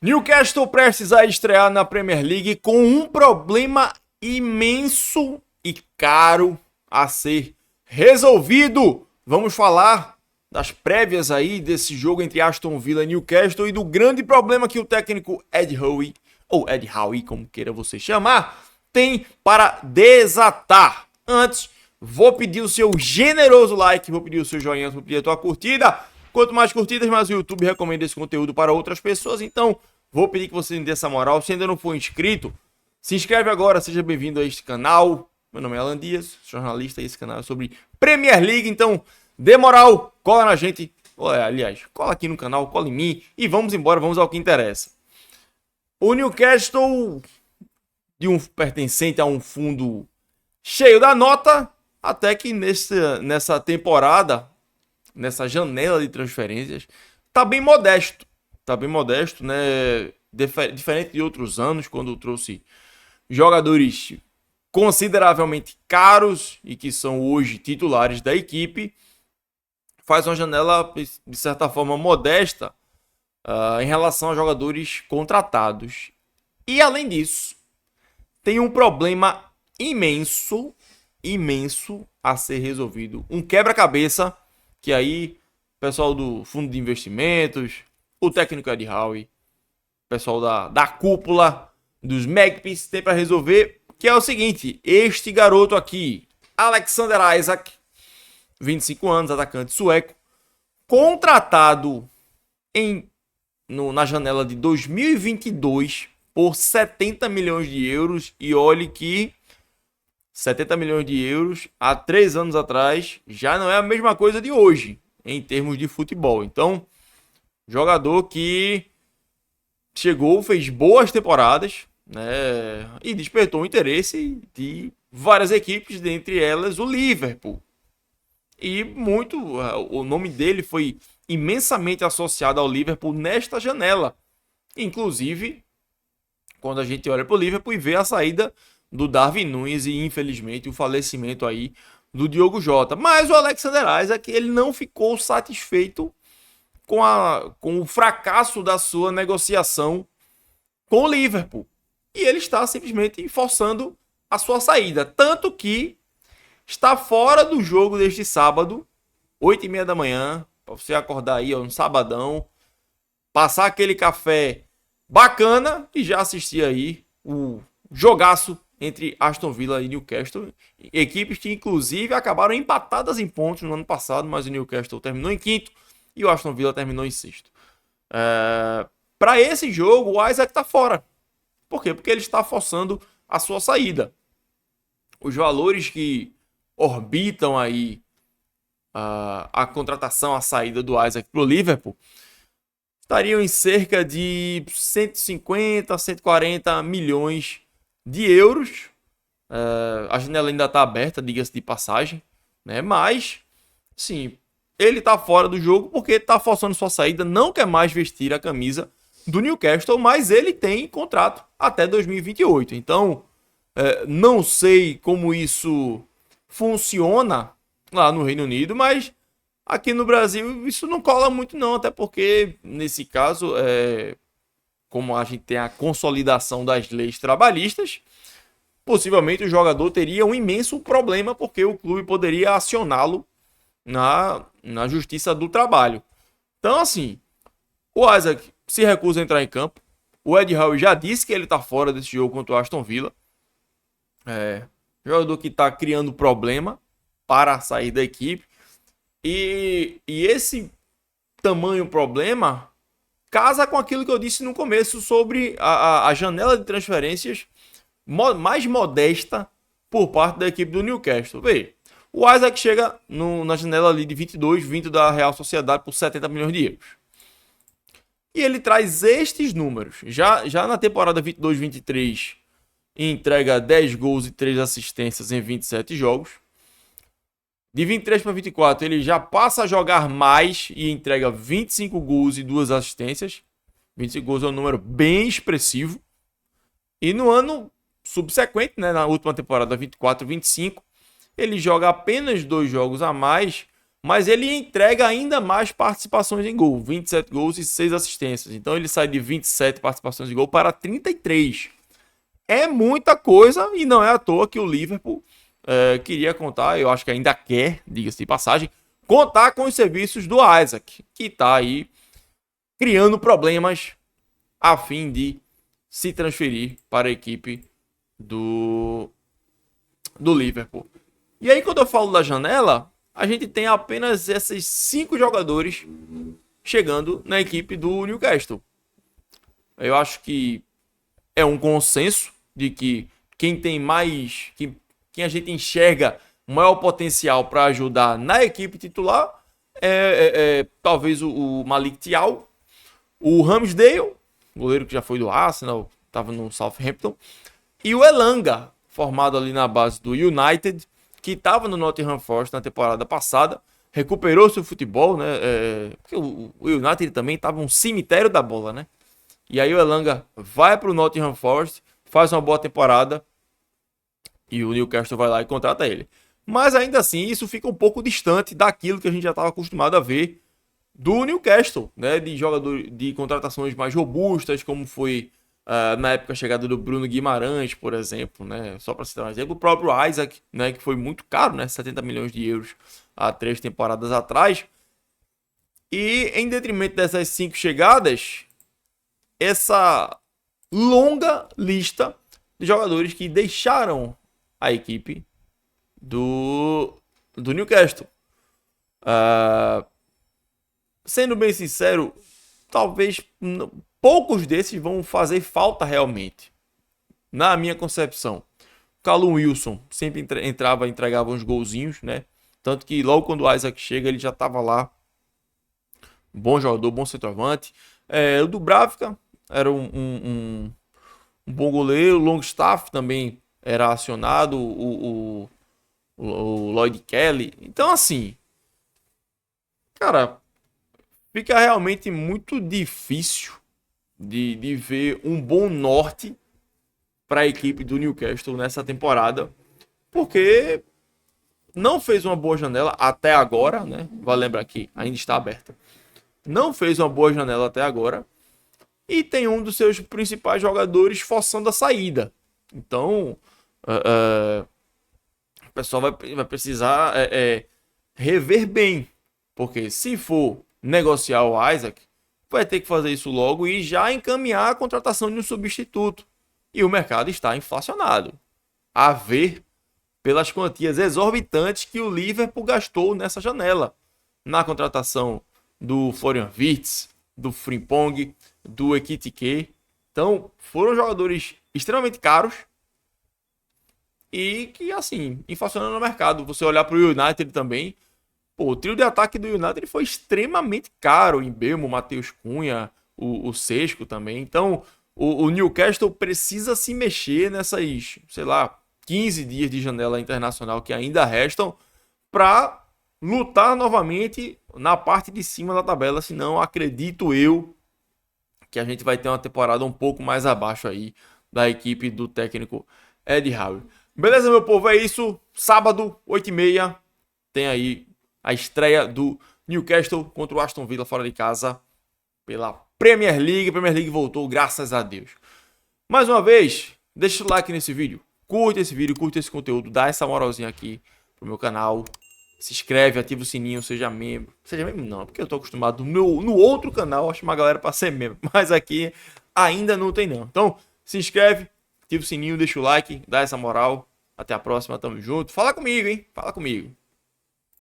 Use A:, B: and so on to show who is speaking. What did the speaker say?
A: Newcastle prestes a estrear na Premier League com um problema imenso e caro a ser resolvido. Vamos falar das prévias aí desse jogo entre Aston Villa e Newcastle e do grande problema que o técnico Ed Howe, ou Ed Howe, como queira você chamar, tem para desatar. Antes, vou pedir o seu generoso like, vou pedir o seu joinha, vou pedir a tua curtida. Quanto mais curtidas, mais o YouTube recomenda esse conteúdo para outras pessoas. Então, vou pedir que você me dê essa moral. Se ainda não for inscrito, se inscreve agora. Seja bem-vindo a este canal. Meu nome é Alan Dias, jornalista, e esse canal é sobre Premier League. Então, dê moral, cola na gente. Aliás, cola aqui no canal, cola em mim. E vamos embora, vamos ao que interessa. O Newcastle, pertencente a um fundo cheio da nota, até que nessa temporada, nessa janela de transferências, tá bem modesto. Tá bem modesto, né? Diferente de outros anos, quando trouxe jogadores consideravelmente caros e que são hoje titulares da equipe, faz uma janela, de certa forma, modesta em relação a jogadores contratados. E, além disso, tem um problema imenso a ser resolvido. Um quebra-cabeça que aí o pessoal do fundo de investimentos, o técnico Ed Howe, o pessoal da cúpula dos Magpies tem para resolver, que é o seguinte: este garoto aqui, Alexander Isak, 25 anos, atacante sueco, contratado na janela de 2022 por 70 milhões de euros, e olhe que 70 milhões de euros há 3 anos atrás já não é a mesma coisa de hoje, em termos de futebol. Então, jogador que chegou, fez boas temporadas, né, e despertou o interesse de várias equipes, dentre elas o Liverpool. E o nome dele foi imensamente associado ao Liverpool nesta janela. Inclusive, quando a gente olha para o Liverpool e vê a saída do Darwin Núñez e, infelizmente, o falecimento aí do Diogo Jota. Mas o Alexander Isak, ele não ficou satisfeito com o fracasso da sua negociação com o Liverpool. E ele está simplesmente forçando a sua saída. Tanto que está fora do jogo deste sábado, 8h30 da manhã, para você acordar aí no sabadão, passar aquele café bacana e já assistir aí o jogaço entre Aston Villa e Newcastle. Equipes que, inclusive, acabaram empatadas em pontos no ano passado, mas o Newcastle terminou em quinto e o Aston Villa terminou em sexto. Para esse jogo, o Isak está fora. Por quê? Porque ele está forçando a sua saída. Os valores que orbitam aí a contratação, a saída do Isak para o Liverpool, estariam em cerca de 150 a 140 milhões de euros. A janela ainda está aberta, diga-se de passagem, né? Mas, sim, ele está fora do jogo porque está forçando sua saída, não quer mais vestir a camisa do Newcastle, mas ele tem contrato até 2028. Então, não sei como isso funciona lá no Reino Unido, mas aqui no Brasil isso não cola muito não, até porque nesse caso, como a gente tem a consolidação das leis trabalhistas, possivelmente o jogador teria um imenso problema porque o clube poderia acioná-lo na Justiça do Trabalho. Então, assim, o Isak se recusa a entrar em campo. O Ed Howe já disse que ele está fora desse jogo contra o Aston Villa. Jogador que está criando problema para sair da equipe. E esse tamanho problema casa com aquilo que eu disse no começo sobre a janela de transferências mais modesta por parte da equipe do Newcastle. Vê, o Isak chega na janela ali de 22, vindo da Real Sociedade por 70 milhões de euros. E ele traz estes números. Já na temporada 22-23, entrega 10 gols e 3 assistências em 27 jogos. De 23 para 24, ele já passa a jogar mais e entrega 25 gols e 2 assistências. 25 gols é um número bem expressivo. E no ano subsequente, né, na última temporada 24-25, ele joga apenas 2 jogos a mais mas ele entrega ainda mais participações em gol, 27 gols e 6 assistências. Então ele sai de 27 participações em gol para 33. É muita coisa e não é à toa que o Liverpool queria contar, eu acho que ainda quer, diga-se de passagem, contar com os serviços do Isaac, que está aí criando problemas a fim de se transferir para a equipe do Liverpool. E aí, quando eu falo da janela, a gente tem apenas esses 5 jogadores chegando na equipe do Newcastle. Eu acho que é um consenso de que quem tem mais, quem a gente enxerga maior potencial para ajudar na equipe titular talvez o Malik Thiaw, o Ramsdale, goleiro que já foi do Arsenal, estava no Southampton, e o Elanga, formado ali na base do United, que estava no Nottingham Forest na temporada passada, recuperou seu futebol, né? Porque o United também estava um cemitério da bola, né? E aí o Elanga vai para o Nottingham Forest, faz uma boa temporada e o Newcastle vai lá e contrata ele. Mas ainda assim, isso fica um pouco distante daquilo que a gente já estava acostumado a ver do Newcastle, né? De jogador, de contratações mais robustas, como foi na época a chegada do Bruno Guimarães, por exemplo, né? Só para citar um exemplo, o próprio Isaac, né? Que foi muito caro, né? 70 milhões de euros há 3 temporadas atrás. E em detrimento dessas 5 chegadas, essa longa lista de jogadores que deixaram a equipe do Newcastle. Sendo bem sincero, talvez poucos desses vão fazer falta realmente, na minha concepção. Callum Wilson sempre entrava e entregava uns golzinhos, né? Tanto que logo quando o Isaac chega, ele já estava lá. Bom jogador, bom centroavante. O Dubravka era um bom goleiro. O Longstaff também era acionado. O Lloyd Kelly. Então, assim, cara, fica realmente muito difícil de ver um bom norte para a equipe do Newcastle nessa temporada, porque não fez uma boa janela até agora, né? Vale lembrar que ainda está aberta. Não fez uma boa janela até agora e tem um dos seus principais jogadores forçando a saída. Então, o pessoal vai precisar rever bem, porque se for negociar o Isaac, vai ter que fazer isso logo e já encaminhar a contratação de um substituto. E o mercado está inflacionado, a ver pelas quantias exorbitantes que o Liverpool gastou nessa janela, na contratação do Florian Wirtz, do Frimpong, do Ekitike. Então, foram jogadores extremamente caros e que, assim, inflacionando no mercado. Você olhar para o United também, pô, o trio de ataque do United foi extremamente caro. Em Embeumo, Matheus Cunha, o Sesco também. Então, o Newcastle precisa se mexer nessas, sei lá, 15 dias de janela internacional que ainda restam para lutar novamente na parte de cima da tabela. Senão, acredito eu que a gente vai ter uma temporada um pouco mais abaixo aí da equipe do técnico Ed Howe. Beleza, meu povo? É isso. Sábado, 8h30, tem aí a estreia do Newcastle contra o Aston Villa fora de casa pela Premier League. A Premier League voltou, graças a Deus. Mais uma vez, deixa o like nesse vídeo. Curte esse vídeo, curte esse conteúdo. Dá essa moralzinha aqui pro meu canal. Se inscreve, ativa o sininho, seja membro. Seja membro não, porque eu tô acostumado no outro canal a chamar a galera pra ser membro. Mas aqui ainda não tem não. Então, se inscreve, ativa o sininho, deixa o like, dá essa moral. Até a próxima, tamo junto. Fala comigo, hein? Fala comigo.